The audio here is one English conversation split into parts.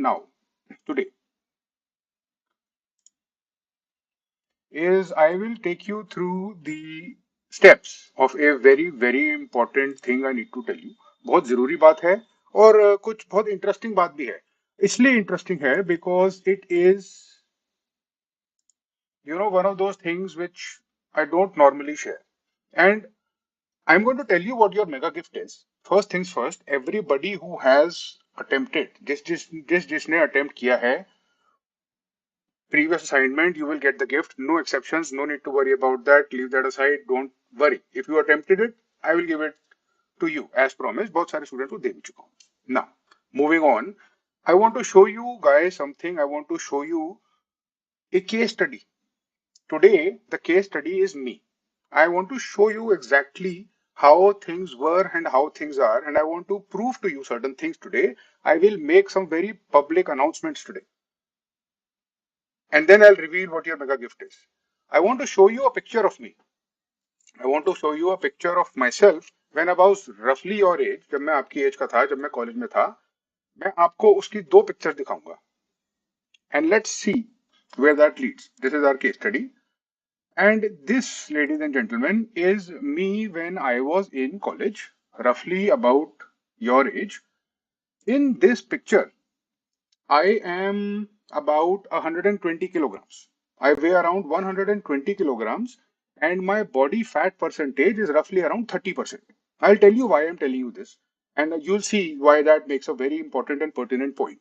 now, today, is I will take you through the steps of a very very important thing I need to tell you. बहुत जरूरी बात है और कुछ बहुत इंटरेस्टिंग बात भी है. इसलिए इंटरेस्टिंग है because it is one of those things which I don't normally share. And I'm going to tell you what your mega gift is. First things first, everybody who has attempted, जिसने attempt किया है previous assignment, you will get the gift. No exceptions. No need to worry about that. Leave that aside. Don't worry. If you attempted it, I will give it to you as promised. बहुत सारे students को दे भी चुका हूँ. Now, moving on, I want to show you guys something. I want to show you a case study. Today, the case study is me. I want to show you exactly how things were and how things are, and I want to prove to you certain things today. I will make some very public announcements today. And then I'll reveal what your mega gift is. I want to show you a picture of me. I want to show you a picture of myself when I was roughly your age. जब मैं आपकी as का था, जब मैं college में था, मैं आपको उसकी दो पिक्चर दिखाऊंगा. And let's see where that leads. This is our case study. And this, ladies and gentlemen, is me when I was in college, roughly about your age. In this picture, I am about 120 kilograms. I weigh around 120 kilograms and my body fat percentage is roughly around 30%. I'll tell you why I'm telling you this and you'll see why that makes a very important and pertinent point.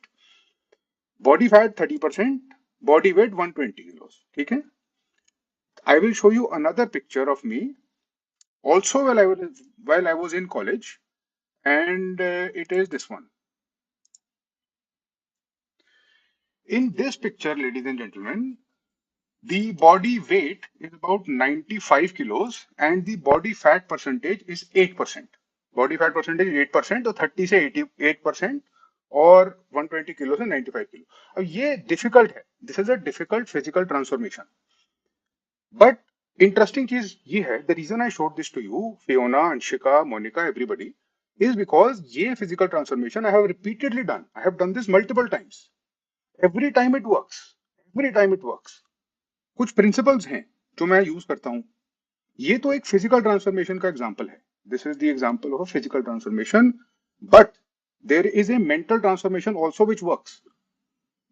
Body fat 30%, body weight 120 kilos. Okay? I will show you another picture of me also while I was in college and it is this one. In this picture, ladies and gentlemen, the body weight is about 95 kilos and the body fat percentage is 8%. Body fat percentage is 8%, तो 30 से 88% और 120 kilo से 95 kilo. अब ये difficult है. This is a difficult physical transformation. But interesting चीज ये है, the reason I showed this to you, Fiona, Anshika, Monica, everybody, is because ये physical transformation I have repeatedly done. I have done this multiple times. Every time it works. Every time it works. कुछ principles हैं जो मैं use करता हूं. ये तो एक फिजिकल ट्रांसफॉर्मेशन का एग्जांपल है. This is the example of physical transformation, but there is a mental transformation also which works.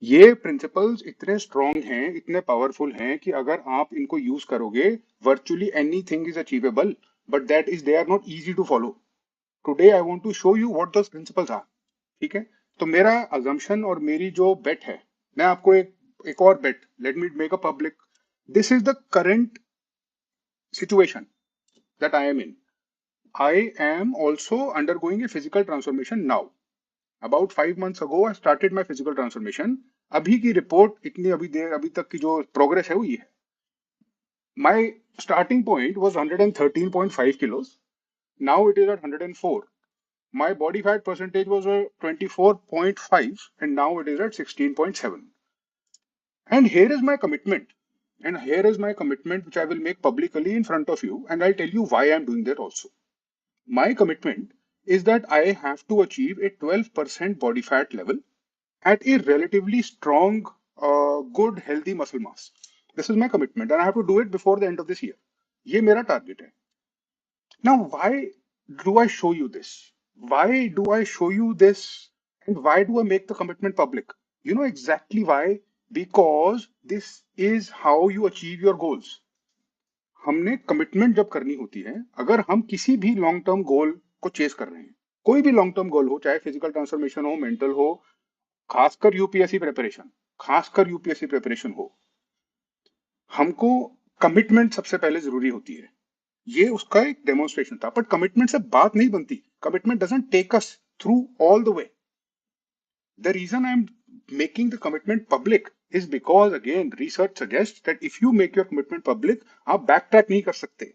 ये प्रिंसिपल्स इतने स्ट्रॉन्ग हैं, इतने पावरफुल हैं कि अगर आप इनको यूज करोगे, virtually anything is achievable, but that is they are not easy to follow. Today I want to show you what those principles are. ठीक है, तो मेरा अजम्पशन और मेरी जो बेट है, मैं आपको एक और bet, let me make a public. This is the current situation that I am in. I am also undergoing a physical transformation now. About 5 months ago, I started my physical transformation. अभी की report इतनी अभी तक की जो progress है वो ये है. My starting point was 113.5 kilos. Now it is at 104. My body fat percentage was 24.5 and now it is at 16.7. And here is my commitment. And here is my commitment, which I will make publicly in front of you, and I'll tell you why I'm doing that also. My commitment is that I have to achieve a 12% body fat level at a relatively strong, good, healthy muscle mass. This is my commitment, and I have to do it before the end of this year. ये मेरा target है. Now, why do I show you this? Why do I show you this? And why do I make the commitment public? You know exactly why. Because this is how you achieve your goals. हमने commitment जब करनी होती है, अगर हम किसी भी long term goal को चेस कर रहे हैं, कोई भी लॉन्ग टर्म गोल हो, चाहे फिजिकल ट्रांसफॉर्मेशन हो, मेंटल हो, खासकर यूपीएससी प्रिपरेशन हो, हमको कमिटमेंट सबसे पहले जरूरी होती है. ये उसका एक डेमोन्स्ट्रेशन था. बट कमिटमेंट से बात नहीं बनती. Commitment doesn't take us through all the way. The reason I'm making the commitment public is because, again, research suggests that if you make your commitment public, आप backtrack नहीं कर सकते.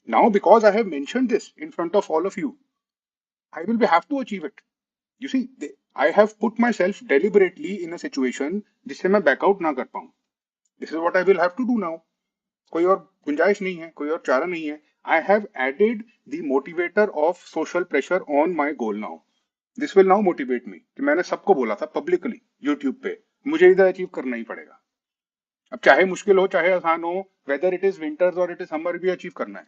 Now, because I have mentioned this in front of all of you, I will have to achieve it. You see, I have put myself deliberately in a situation जिससे मैं back out ना कर पाऊं. This is what I will have to do now. कोई और गुंजाइश नहीं है, कोई और चारा नहीं है. I have added the motivator of social pressure on my goal now. This will now motivate me कि मैंने सबको बोला था पब्लिकली यूट्यूब पे, मुझे इधर अचीव करना ही पड़ेगा। अब चाहे मुश्किल हो चाहे आसान हो, वेदर इट इज विंटर्स और इट इज समर, भी अचीव करना है।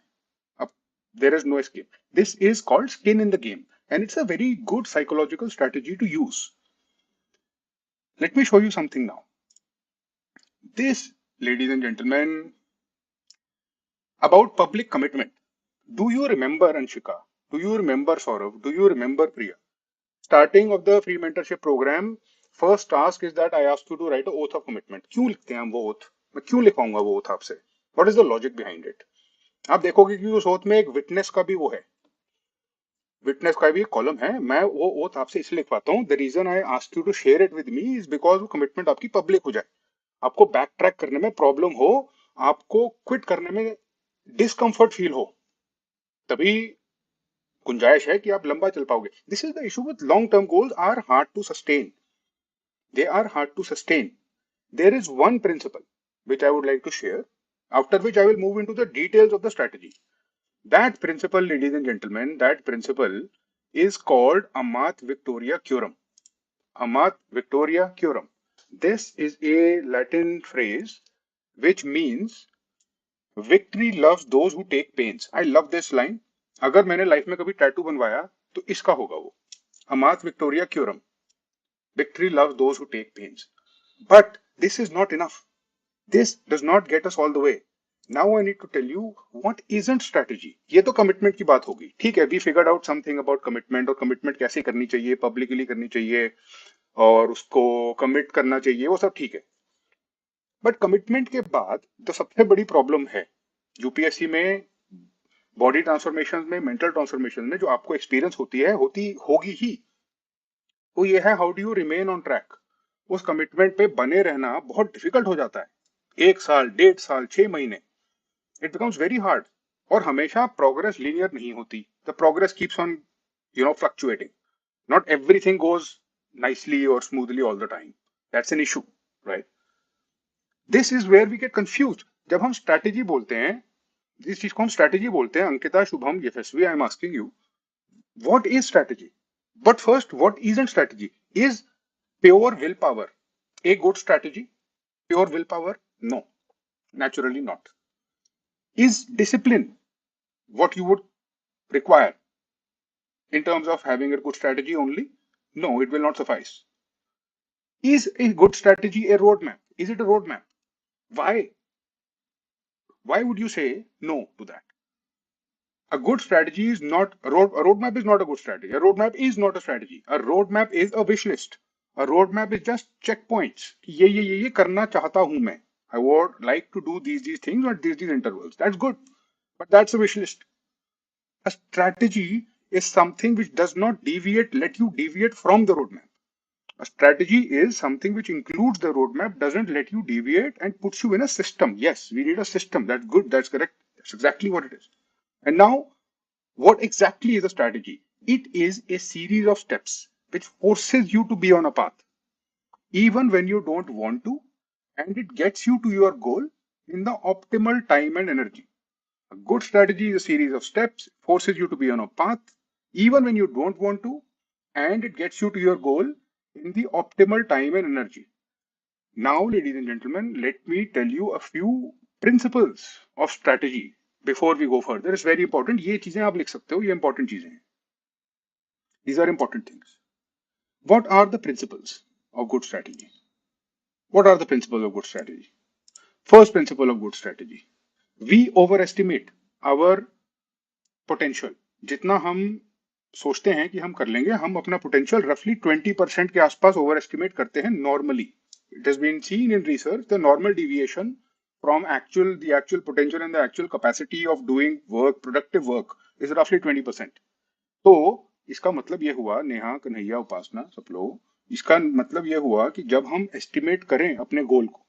अब there is no escape. This is called skin in the game and it's a very good psychological strategy to use. Let me show you something now. This, ladies and gentlemen, about public commitment. Do you remember Anshika? Do you remember Saurav? Do you remember Priya? Starting of the free mentorship program, first task is that I asked you to write a oath of commitment. क्यों लिखते हैं हम वो oath? मैं क्यों लिखवाऊंगा वो oath आपसे? What is the logic behind it? आप देखोगे कि उस oath में एक witness का भी वो है, विटनेस का भी कॉलम है। मैं वो ओथ आपसे इसलिए लिखवाता हूँ, the reason I ask you to share it with me is because वो कमिटमेंट आपकी पब्लिक हो जाए, आपको बैक ट्रैक करने में प्रॉब्लम हो, आपको क्विट करने में डिस्कंफर्ट फील हो, तभी गुंजाइश है कि आप लंबा चल पाओगे। This is the issue with long term goals, are hard to sustain, they are hard to sustain. There is one principle which I would like to share, after which I will move into the details of the strategy. That principle, ladies and gentlemen, that principle is called Amat Victoria Curum. Amat Victoria Curum. This is a Latin phrase which means victory loves those who take pains. I love this line. अगर मैंने life में कभी tattoo बनवाया तो इसका होगा वो, Amat Victoria Curum. Victory loves those who take pains. But this is not enough. This does not get us all the way. Now I need to tell you what isn't strategy. ये तो commitment की बात होगी, ठीक है, we figured out something about commitment, और commitment कैसे करनी चाहिए, पब्लिकली करनी चाहिए और उसको कमिट करना चाहिए, वो सब ठीक है। बट कमिटमेंट के बाद जो सबसे बड़ी प्रॉब्लम है यूपीएससी में, बॉडी ट्रांसफॉर्मेशन में, मेंटल ट्रांसफॉर्मेशन में, जो आपको एक्सपीरियंस होती है, होती होगी ही, वो ये है how do you remain on track. उस कमिटमेंट पे बने रहना बहुत डिफिकल्ट हो जाता है, 1 साल, 1.5 साल, 6 महीने, इट बिकम्स वेरी हार्ड। और हमेशा प्रोग्रेस लीनियर नहीं होती, the progress keeps on fluctuating, not everything goes nicely or smoothly all the time. That's an issue, right? This is where we get confused. जब हम स्ट्रैटेजी बोलते हैं, इस चीज को हम स्ट्रैटेजी बोलते हैं, Ankita, Shubham, Yashasvi, I am asking you, what is strategy? But first, what isn't strategy? Is pure will power a good strategy? Pure willpower? No, naturally not. Is discipline what you would require in terms of having a good strategy only? No, it will not suffice. Is a good strategy a roadmap? Is it a roadmap? Why? Why would you say no to that? A good strategy is not a roadmap is not a good strategy. A roadmap is not a strategy. A roadmap is a wish list. A roadmap is just checkpoints. ये करना चाहता हूं मैं. I would like to do these things at these intervals. That's good, but that's a wish list. A strategy is something which does not let you deviate from the roadmap. A strategy is something which includes the roadmap, doesn't let you deviate, and puts you in a system. Yes, we need a system. That's good. That's correct. That's exactly what it is. And now, what exactly is a strategy? It is a series of steps which forces you to be on a path, even when you don't want to, and it gets you to your goal in the optimal time and energy. A good strategy is a series of steps, forces you to be on a path, even when you don't want to, and it gets you to your goal in the optimal time and energy. Now, ladies and gentlemen, let me tell you a few principles of strategy before we go further. It's very important. ये चीजें आप लिख सकते हो, ये important चीजें हैं. These are important things. What are the principles of good strategy? What are the principles of good strategy? First principle of good strategy. We overestimate our potential. जितना हम सोचते हैं कि हम कर लेंगे, हम अपना पोटेंशियल रफली 20% के आसपास ओवर एस्टिमेट करते हैं normally. It has been seen in research, the normal deviation from the actual potential and the actual capacity of doing work, productive work, is roughly 20%. तो इसका मतलब ये हुआ, नेहा, कन्हैया, उपासना, सब लोग, इसका मतलब ये हुआ कि जब हम एस्टिमेट करें अपने गोल को,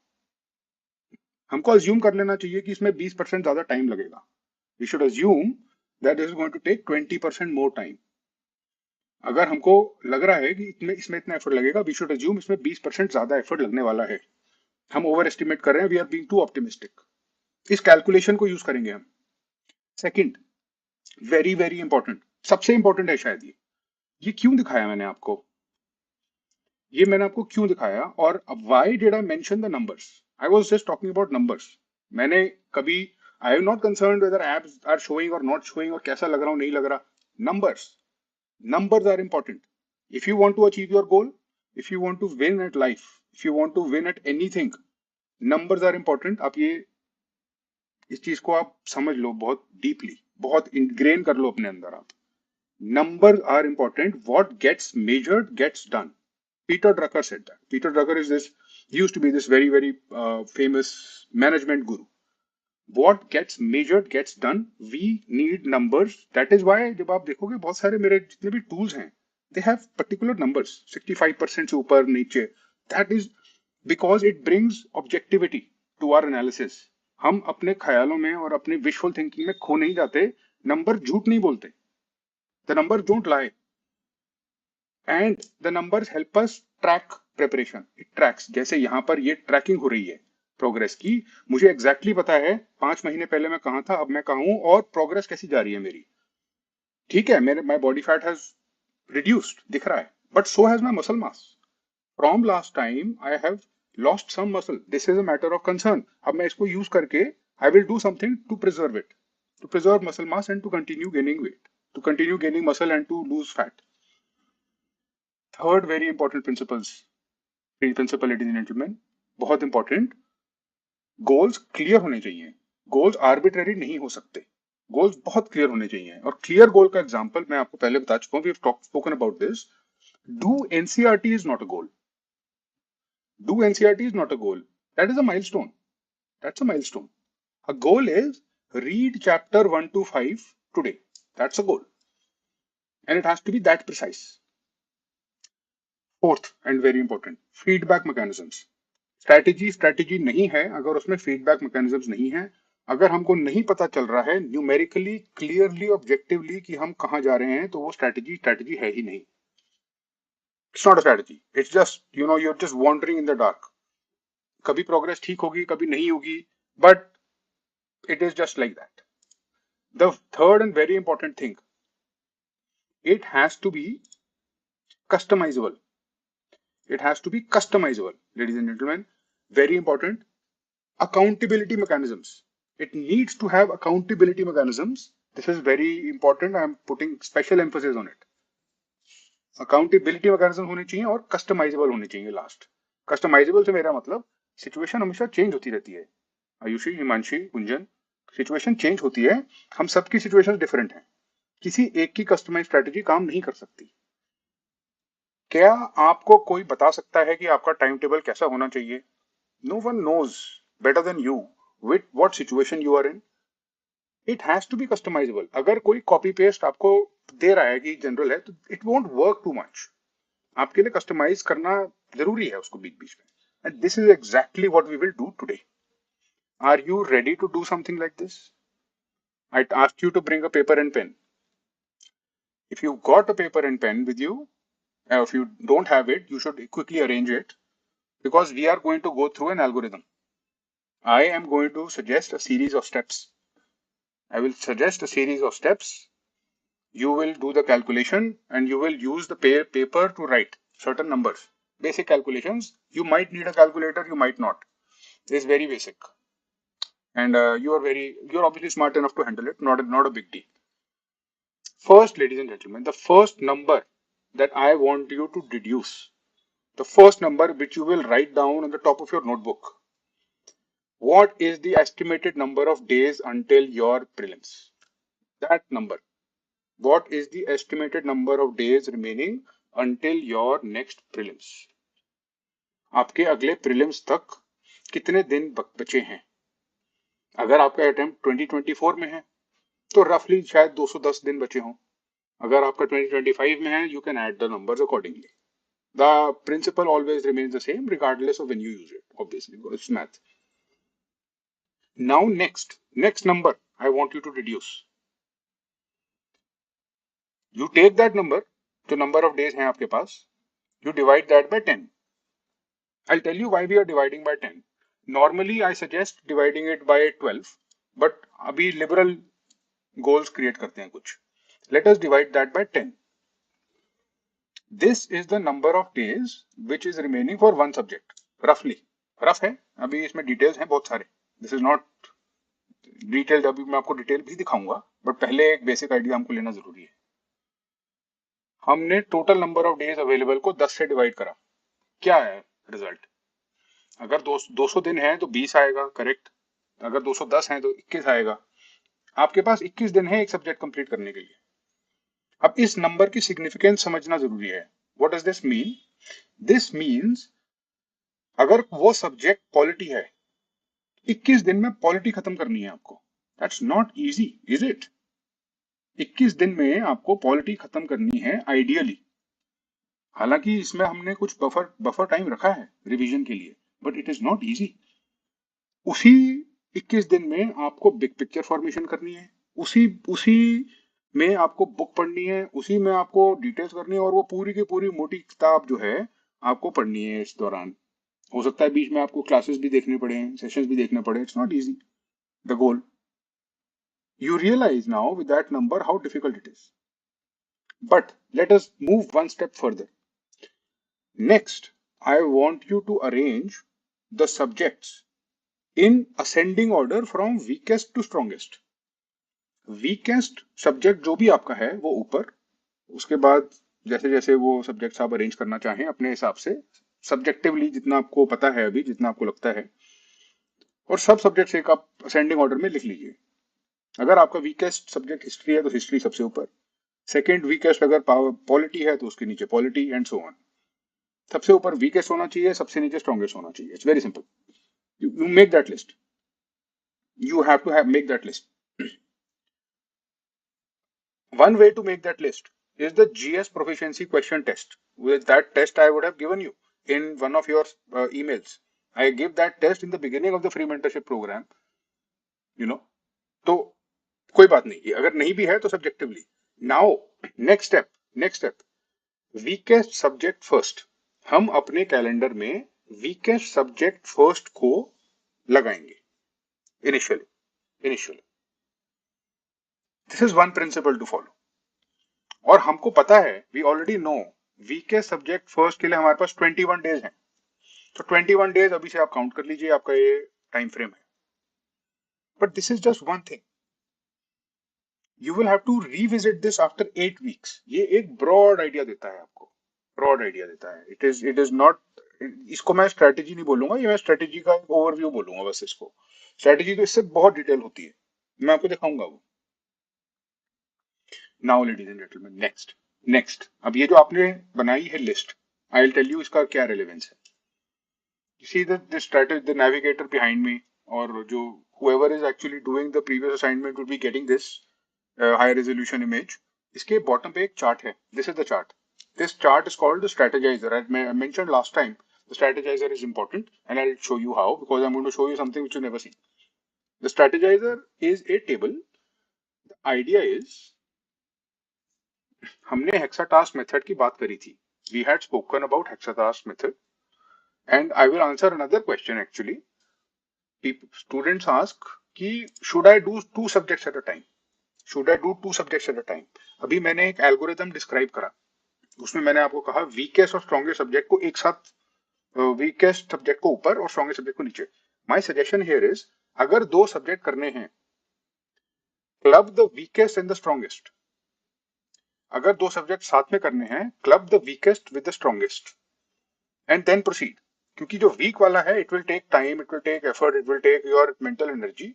हमको अज्यूम कर लेना चाहिए कि इसमें 20% ज्यादा टाइम लगेगा. We should assume that this is going to take 20% more time. अगर हमको लग रहा है कि इसमें इतना एफर्ट लगेगा, वी शुड अज्यूम इसमें 20% ज्यादा एफर्ट लगने वाला है. हम ओवर एस्टिमेट कर रहे हैं, we are being too optimistic. इस कैलकुलेशन को यूज करेंगे हम. सेकंड, वेरी वेरी इंपॉर्टेंट, सबसे इंपॉर्टेंट है शायद ये, ये क्यों दिखाया मैंने आपको, ये मैंने आपको क्यों दिखाया, और why did I mention the numbers? I was just talking about numbers. मैंने कभी, I am not concerned whether apps are showing or not showing और कैसा लग रहा हूं नहीं लग रहा। Numbers, numbers are important. If you want to achieve your goal, if you want to win at life, if you want to win at anything, numbers are important. आप ये इस चीज को आप समझ लो बहुत डीपली, बहुत इंग्रेन कर लो अपने अंदर आप। Numbers are important. What gets measured gets done. Peter Drucker said that. Peter Drucker is this, used to be this very famous management guru. What gets measured gets done. We need numbers. That is why जब आप देखोगे बहुत सारे मेरे जितने भी tools हैं, they have particular numbers, 65% से ऊपर नीचे. That is because it brings objectivity to our analysis. हम अपने ख्यालों में और अपने विजुअल थिंकिंग में खो नहीं जाते. नंबर झूठ नहीं बोलते. The numbers don't lie. And the numbers help us track preparation. It tracks. जैसे यहाँ पर ये ट्रैकिंग हो रही है प्रोग्रेस की, मुझे एग्जैक्टली पता है 5 महीने पहले मैं कहाँ था, अब मैं कहाँ हूँ, और प्रोग्रेस कैसी जा रही है मेरी. ठीक है, मेरे my body fat has reduced दिख रहा है, but so has my muscle mass. From last time I have lost some muscle. This is a matter of concern. अब मैं इसको यूज करके I will do something to preserve it, to preserve muscle mass and to continue gaining weight, to continue gaining muscle and to lose fat. Third very important principle ladies and gentleman, बहुत important, goals clear होने चाहिए. Goals arbitrary नहीं हो सकते. Goals बहुत clear होने चाहिए. और क्लियर गोल का एग्जांपल मैं आपको पहले बता चुका हूं, we have spoken about this. Do NCERT is not a goal. Do NCERT is not a goal. That is a milestone. That's a milestone. A goal is read chapter 1 to 5 today. That's a goal. And it has to be that precise. Fourth and very important, feedback mechanisms. Strategy नहीं है अगर उसमें feedback mechanisms नहीं है. अगर हमको नहीं पता चल रहा है न्यूमेरिकली क्लियरली ऑब्जेक्टिवली कि हम कहाँ जा रहे हैं, तो वो स्ट्रैटेजी है ही नहीं. It's not a strategy. It's just you're just wandering in the dark. कभी प्रोग्रेस ठीक होगी, कभी नहीं होगी, but it is just like that. The third and very important thing, it has to be customizable. It has to be customizable, ladies and gentlemen. Very important. Accountability mechanisms. It needs to have accountability mechanisms. This is very important. I am putting special emphasis on it. Accountability mechanism होने चाहिए और customizable होने चाहिए. Last, customizable से मेरा मतलब situation हमेशा change होती रहती है. आयुषी, हिमांशी, गुंजन, सिचुएशन चेंज होती है. हम सबकी सिचुएशन डिफरेंट है. किसी एक की कस्टमाइज स्ट्रेटेजी काम नहीं कर सकती. क्या आपको कोई बता सकता है कि आपका टाइम टेबल कैसा होना चाहिए? No one knows better than you with what situation you are in. It has to be customisable. अगर कोई कॉपी पेस्ट आपको दे रहा है कि जनरल है, तो it won't work too much. आपके लिए कस्टमाइज करना जरूरी है उसको बीच बीच में. And this is exactly what we will do today. Are you ready to do something like this? I ask you to bring a paper and pen. If you've got a paper and pen with you, if you don't have it, you should quickly arrange it, because we are going to go through an algorithm. I am going to suggest a series of steps. I will suggest a series of steps. You will do the calculation and you will use the paper to write certain numbers. Basic calculations. You might need a calculator, you might not. It is very basic. And you're obviously smart enough to handle it. Not a big deal. First, ladies and gentlemen, the first number that I want you to deduce, the first number which you will write down on the top of your notebook. What is the estimated number of days until your prelims? That number. What is the estimated number of days remaining until your next prelims? आपके अगले prelims तक कितने दिन बचे हैं? अगर आपका attempt 2024 में है, तो रफली शायद 210 दिन बचे हों. अगर आपका 2025 में है, you can add the numbers accordingly. The principle always remains the same regardless of when you use it, obviously, because it's math. Now next number I want you to deduce. You take that number, जो number of days हैं आपके पास, you divide that by 10. I'll tell you why we are dividing by 10. Normally I suggest dividing it by 12, but अभी liberal goals create करते हैं कुछ. Let us divide that by 10. This is the number of days which is remaining for one subject, रफली। Rough है, अभी इसमें details हैं बहुत सारे, दिस इज नॉट डिटेल्ड, अभी मैं आपको डिटेल भी दिखाऊंगा, बट पहले एक बेसिक आइडिया हमको लेना जरूरी है। हमने total number of days available को 10 से डिवाइड करा, क्या है रिजल्ट? अगर 200 दिन है तो 20 आएगा, करेक्ट। अगर 210 है तो 21 आएगा। आपके पास 21 दिन है एक सब्जेक्ट कंप्लीट करने के लिए। अब इस नंबर की सिग्निफिकेंस समझना जरूरी है। What does this mean? This means अगर वो सब्जेक्ट पॉलिटी है, 21 दिन में पॉलिटी खत्म करनी है आपको। That's not easy, is it? 21 दिन में आपको पॉलिटी खत्म करनी है आइडियली। हालांकि इसमें हमने कुछ बफर बफर टाइम रखा है रिवीजन के लिए, but it is not easy. उसी 21 दिन में आपको बिग पिक्चर फॉर्मेशन करनी है, उसी उसी में आपको बुक पढ़नी है, उसी में आपको डिटेल्स करनी है, और वो पूरी की पूरी मोटी किताब जो है आपको पढ़नी है इस दौरान। हो सकता है बीच में आपको क्लासेस भी देखने पड़े, सेशंस भी देखने पड़े। It's not easy, the goal. You realize now with that number how difficult it is. But let us move one step further. Next, I want you to arrange the subjects in ascending order from weakest to strongest. Weakest subject जो भी आपका है वो ऊपर, उसके बाद जैसे जैसे वो सब्जेक्ट्स आप अरेंज करना चाहें अपने हिसाब से, सब्जेक्टिवली जितना आपको पता है अभी, जितना आपको लगता है, और सब सब्जेक्ट्स एक आप असेंडिंग ऑर्डर में लिख लीजिए। अगर आपका वीकेस्ट सब्जेक्ट हिस्ट्री है तो हिस्ट्री सबसे ऊपर, सेकेंड वीकेस्ट अगर पॉलिटी है तो उसके नीचे पॉलिटी, एंड सो ऑन। सबसे ऊपर वीकेस्ट होना चाहिए, सबसे नीचे स्ट्रॉन्गेस्ट होना चाहिए। It's very simple. You make that list, you have to have make that list. One way to make that list is the GS proficiency question test. With that test, I would have given you in one of your emails. I give that test in the beginning of the free mentorship program. You know, तो कोई बात नहीं, अगर नहीं भी है तो subjectively. Now next step, weakest subject first. हम अपने कैलेंडर में वीकेस्ट सब्जेक्ट फर्स्ट को लगाएंगे initially. This is one principle to follow. और हमको पता है, we already know, weakest subject first के लिए हमारे पास 21 डेज हैं। तो 21 डेज अभी से आप काउंट कर लीजिए, आपका ये टाइम फ्रेम है। But this is just one thing, you will have to revisit this after 8 weeks. ये एक ब्रॉड आइडिया देता है आपको, ब्रॉड आइडिया देता है। इट इज नॉट, इसको मैं स्ट्रेटेजी नहीं बोलूंगा, ये मैं स्ट्रेटेजी का एक ओवरव्यू बोलूंगा बस। इसको स्ट्रेटेजी तो इससे बहुत डिटेल होती है, मैं आपको दिखाऊंगा वो। Now ladies and gentleman, next अब ये जो आपने बनाई है list, I will tell you इसका क्या रेलेवेंस है। You see the strategy, the navigator behind me, और जो whoever is actually doing the previous assignment will be getting this high resolution image. इसके bottom पे एक chart है. This is the chart. This chart is called the strategizer. As I mentioned last time, the strategizer is important, and I'll show you how, because I'm going to show you something which you've never seen. The strategizer is a table. The idea is, हमने hexatask method की बात करी थी. We had spoken about hexatask method, and I will answer another question actually. Students ask कि should I do two subjects at a time? Should I do two subjects at a time? अभी मैंने एक algorithm describe करा, उसमें मैंने आपको कहा weakest और स्ट्रॉन्गेस्ट सब्जेक्ट को एक साथ, वीकेस्ट सब्जेक्ट को ऊपर और स्ट्रॉन्गेस्ट सब्जेक्ट को नीचे। माय सजेशन हियर इज, अगर दो सब्जेक्ट करने हैं, club the weakest and the strongest. अगर दो सब्जेक्ट साथ में करने हैं, club the weakest with the strongest, and then proceed. क्योंकि जो वीक वाला है, it will take time, it will take effort, it will take your mental energy.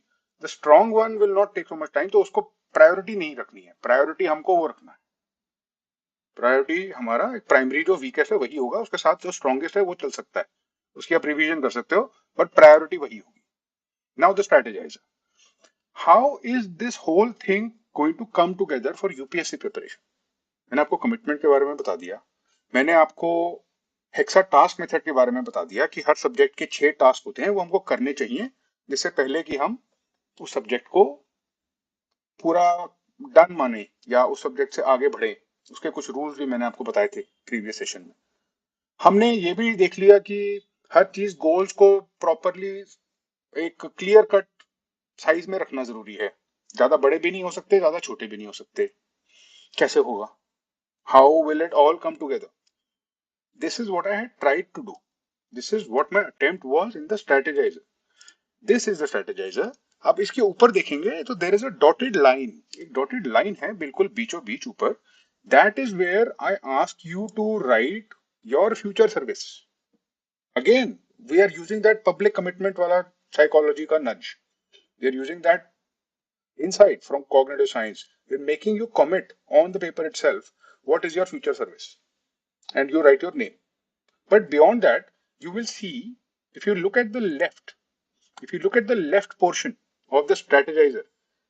The strong one will not take so much time, तो उसको priority नहीं रखनी है। Priority हमको वो रखना है, प्रायोरिटी हमारा प्राइमरी जो वीकेस्ट है वही होगा, उसके साथ जो स्ट्रॉन्गेस्ट है वो चल सकता है, उसकी आप रिवीजन कर सकते हो, बट प्रायोरिटी वही होगी। Now the strategizer, how is this whole thing going to come together for UPSC preparation? मैंने आपको कमिटमेंट के बारे में बता दिया, मैंने आपको हेक्सा टास्क मेथड के बारे में बता दिया कि हर सब्जेक्ट के 6 टास्क होते हैं, वो हमको करने चाहिए जिससे पहले कि हम उस सब्जेक्ट को पूरा डन माने या उस सब्जेक्ट से आगे बढ़े। उसके कुछ रूल्स भी मैंने आपको बताए थे प्रीवियस सेशन में। हमने ये भी देख लिया कि हर चीज गोल्स को प्रॉपरली एक क्लियर कट साइज में रखना जरूरी है। ज्यादा बड़े भी नहीं हो सकते, ज्यादा छोटे भी नहीं हो सकते। कैसे होगा? How will it all come together? This is what I had tried to do. This is what my attempt was in the strategizer. This is the strategizer. आप इसके ऊपर देखेंगे तो there is a dotted line. एक dotted line है बिल्कुल बीचों बीच ऊपर. That is where I ask you to write your future service. Again, we are using that public commitment wala psychology ka nudge. We are using that insight from cognitive science. We're making you commit on the paper itself. What is your future service? And you write your name. But beyond that, you will see, if you look at the left, if you look at the left portion of the strategizer,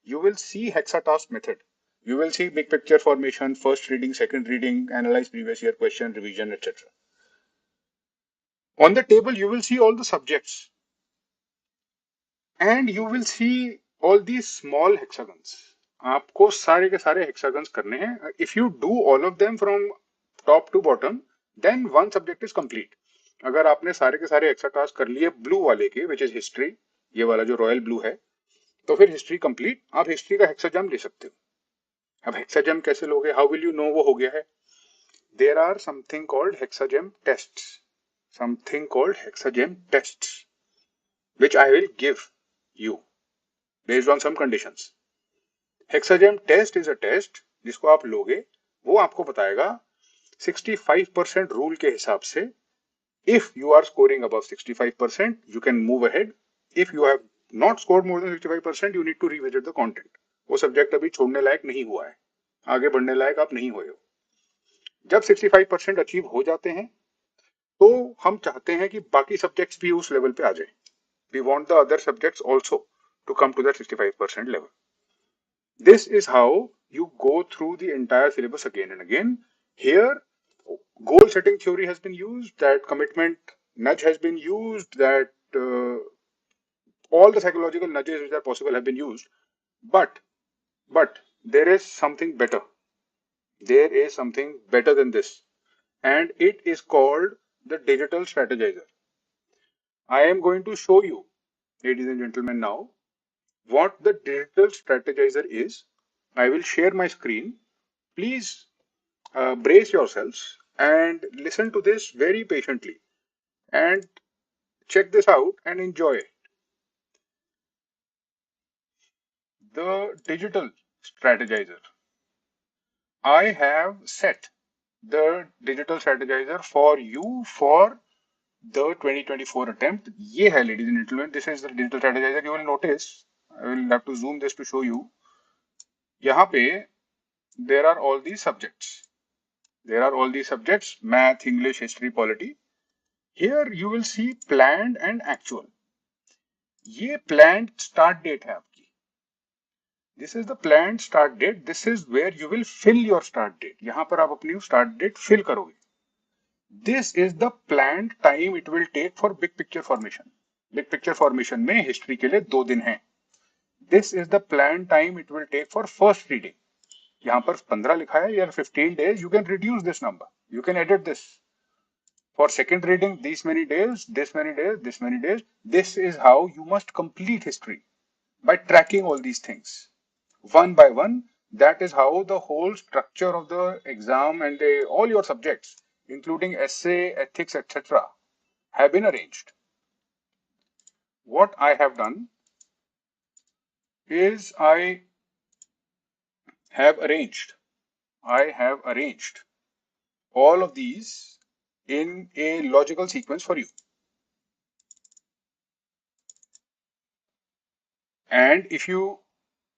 you will see hexatask method. You will see big picture formation, first reading, second reading, analyze previous year question, revision, etc. On the table, you will see all the subjects and you will see all these small hexagons. आपको सारे के सारे hexagons करने हैं. If you do all of them from top to bottom, then one subject is complete. अगर आपने सारे के सारे hexatask कर लिए blue वाले के, which is history, ये वाला जो royal blue है, तो फिर history complete. आप history का hexagram ले सकते हो. अब hexagram कैसे लोगे? How will you know वो हो गया है? There are something called hexagram tests. Something called hexagram tests, which I will give you based on some conditions. Hexagram test is a test जिसको आप लोगे, वो आपको बताएगा 65% रूल के हिसाब से. If you are scoring above 65%, you can move ahead. If you have not scored more than 65%, you need to revisit the content. वो सब्जेक्ट अभी छोड़ने लायक नहीं हुआ है, आगे बढ़ने लायक आप नहीं हुए हो. जब 65% अचीव हो जाते हैं तो हम चाहते हैं कि बाकी सब्जेक्ट्स भी उस लेवल पे आ जाए. We want the other subjects also to come to that 65% level. This is how you go through the entire syllabus again and again. Here, goal setting theory has been used, that commitment nudge has been used, that all the psychological nudges which are possible have been used. But there is something better. There is something better than this. And it is called the digital strategizer. I am going to show you, ladies and gentlemen, now what the digital strategizer is. I will share my screen. Please brace yourselves and listen to this very patiently and check this out and enjoy it. The digital strategizer. I have set the digital strategizer for you for the 2024 attempt. ये है, ladies and gentlemen, this is the digital strategizer. You will notice, I will have to zoom this to show you. यहाँ पे there are all these subjects. There are all these subjects: math, English, history, polity. Here you will see planned and actual. ये planned start date है आपकी. This is the planned start date. This is where you will fill your start date. यहाँ पर आप अपनी start date fill करोगे. This is the planned time it will take for big picture formation. Big picture formation में history के लिए 2 दिन हैं. This is the planned time it will take for first reading. यहाँ पर 15 लिखा है या 15 days. You can reduce this number. You can edit this. For second reading, these many days, this many days, this many days. This is how you must complete history, by tracking all these things one by one. That is how the whole structure of the exam and all your subjects, including essay, ethics, etc., have been arranged. What I have done is I have arranged all of these in a logical sequence for you. And if you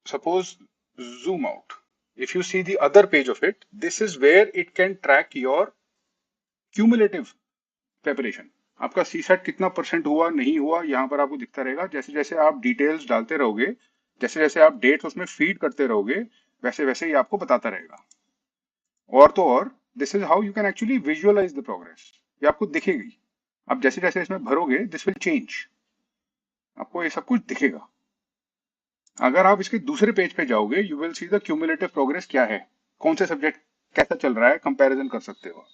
suppose zoom out, if you see the other page of it, this is where it can track your cumulative preparation. आपका CSAT कितना percent हुआ नहीं हुआ यहाँ पर आपको दिखता रहेगा. जैसे जैसे आप डिटेल्स डालते रहोगे, जैसे जैसे आप डेट्स उसमें फीड करते रहोगे, वैसे वैसे ही आपको बताता रहेगा. और तो और, this is how you can actually visualise the progress. ये आपको दिखेगी. आप जैसे जैसे इसमें भरोगे, दिस विल चेंज. आपको ये सब कुछ दिखेगा. अगर आप इसके दूसरे पेज पे जाओगे, you will see the cumulative progress क्या है, कौन से सब्जेक्ट कैसा चल रहा है, कंपैरिजन कर सकते हो आप.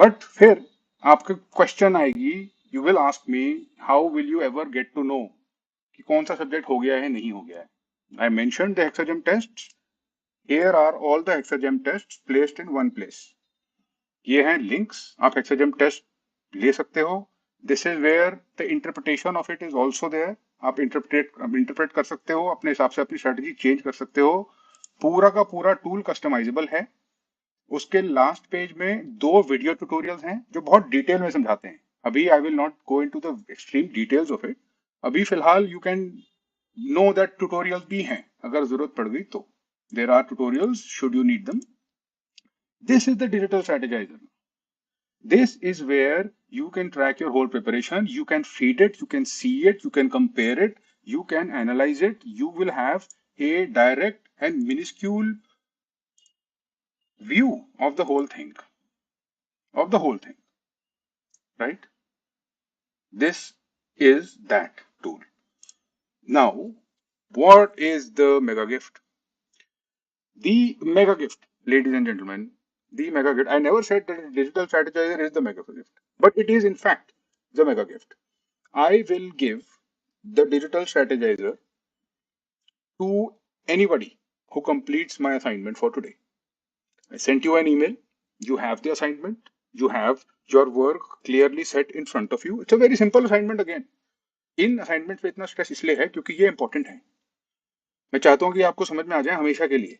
बट फिर आपके क्वेश्चन आएगी, you will ask me, how will you ever get to know कि कौन सा सब्जेक्ट हो गया है नहीं हो गया है. आई मेंशन द हेक्साजेम test. Here are all the hexagram tests placed in one place. ये हैं लिंक्स, आप हेक्साडेसिमल टेस्ट ले सकते हो. This is where the interpretation of it is also there. आप इंटरप्रेट कर सकते हो, अपने हिसाब से अपनी स्ट्रेटजी चेंज कर सकते हो. पूरा का पूरा टूल कस्टमाइजेबल है. उसके लास्ट पेज में 2 वीडियो ट्यूटोरियल्स हैं जो बहुत डिटेल में समझाते हैं. अभी I will not go into the extreme details of it. अभी फिलहाल you can know that tutorials भी हैं अगर जरूरत पड़ गई तो. There are tutorials should you need them. This is the digital strategizer. This is where you can track your whole preparation. You can feed it, you can see it, you can compare it, you can analyze it. You will have a direct and minuscule view of the whole thing. Of the whole thing, right? This is that tool. Now, what is the mega gift? The mega gift, ladies and gentlemen, the mega gift. I never said that digital strategizer is the mega gift, but it is in fact the mega gift. I will give the digital strategizer to anybody who completes my assignment for today. I sent you an email. You have the assignment. You have your work clearly set in front of you. It's a very simple assignment again. In assignment पे इतना stress इसलिए है क्योंकि ये important है. मैं चाहता हूं कि आपको समझ में आ जाए हमेशा के लिए.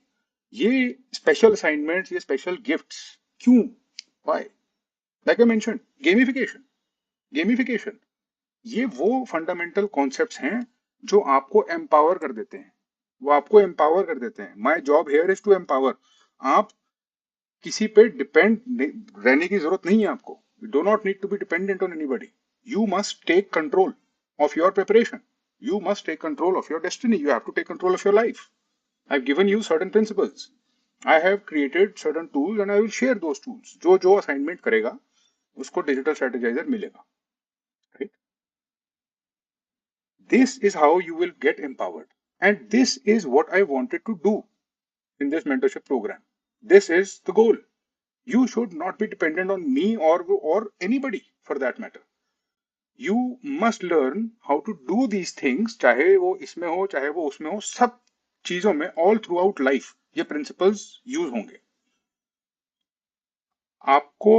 ये स्पेशल असाइनमेंट्स, ये स्पेशल गिफ्ट्स क्यों, why? Like I mention, gamification. Gamification ये वो फंडामेंटल कॉन्सेप्ट्स हैं जो आपको एम्पावर कर देते हैं. वो आपको एम्पावर कर देते हैं. My job here is to empower. आप किसी पे डिपेंड रहने की जरूरत नहीं है आपको. You do not need to be dependent on anybody. You must take control of your preparation. You must take control of your destiny. You have to take control of your life. I've given you certain principles. I have created certain tools and I will share those tools. जो जो assignment करेगा उसको digital strategizer मिलेगा. Right? This is how you will get empowered. And this is what I wanted to do in this mentorship program. This is the goal. You should not be dependent on me or anybody for that matter. You must learn how to do these things, चाहे वो इसमें हो चाहे वो उसमें हो, सब चीजों में all throughout life ये principles use होंगे. आपको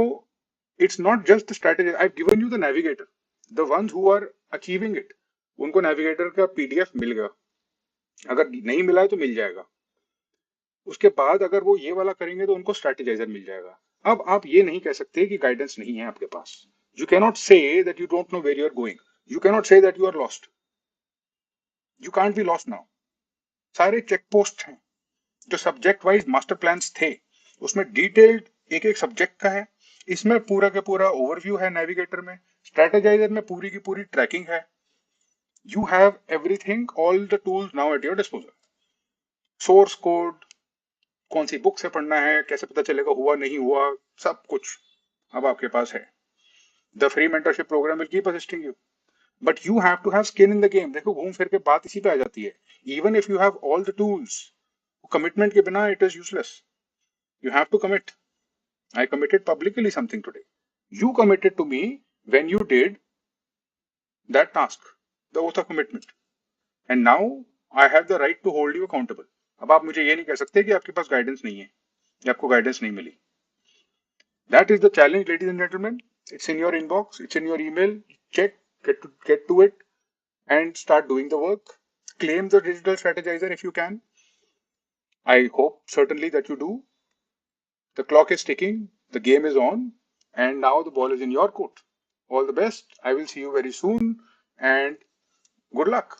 it's not just the strategy. I've given you the navigator. The ones who are achieving it, उनको navigator का PDF मिल गया. अगर नहीं मिला है तो मिल जाएगा. उसके बाद अगर वो ये वाला करेंगे तो उनको स्ट्रेटेजाइजर मिल जाएगा. अब आप ये नहीं कह सकते कि गाइडेंस नहीं है आपके पास. You cannot say that you don't know where you are going. You cannot say that you are lost. You can't be lost now. सारे चेक पोस्ट हैं. जो सब्जेक्ट वाइज मास्टर प्लान्स थे उसमें डिटेल्ड एक एक सब्जेक्ट का है. इसमें पूरा का पूरा ओवरव्यू है नेविगेटर में. स्ट्रेटेजाइजर में पूरी की पूरी ट्रैकिंग है. You have everything, all the tools now at your disposal. Source code, कौन सी बुक से पढ़ना है, कैसे पता चलेगा हुआ नहीं हुआ, सब कुछ अब आपके पास है. The free mentorship programme will keep assisting you, but you have to have skin in the game. देखो घूम फिर के बात इसी पे आ जाती है. Even if you have all the tools, commitment के बिना it is useless. You have to commit. I committed publicly something today. You committed to me when you did that task, the oath of commitment. And now I have the right to hold you accountable. अब आप मुझे ये नहीं कह सकते कि आपके पास guidance नहीं है या आपको गाइडेंस नहीं मिली. That is the challenge, ladies and gentlemen. It's in your inbox, it's in your email. Check, get to it, and start doing the work. Claim the digital strategizer if you can. I hope certainly that you do. The clock is ticking, the game is on, and now the ball is in your court. All the best. I will see you very soon, and good luck.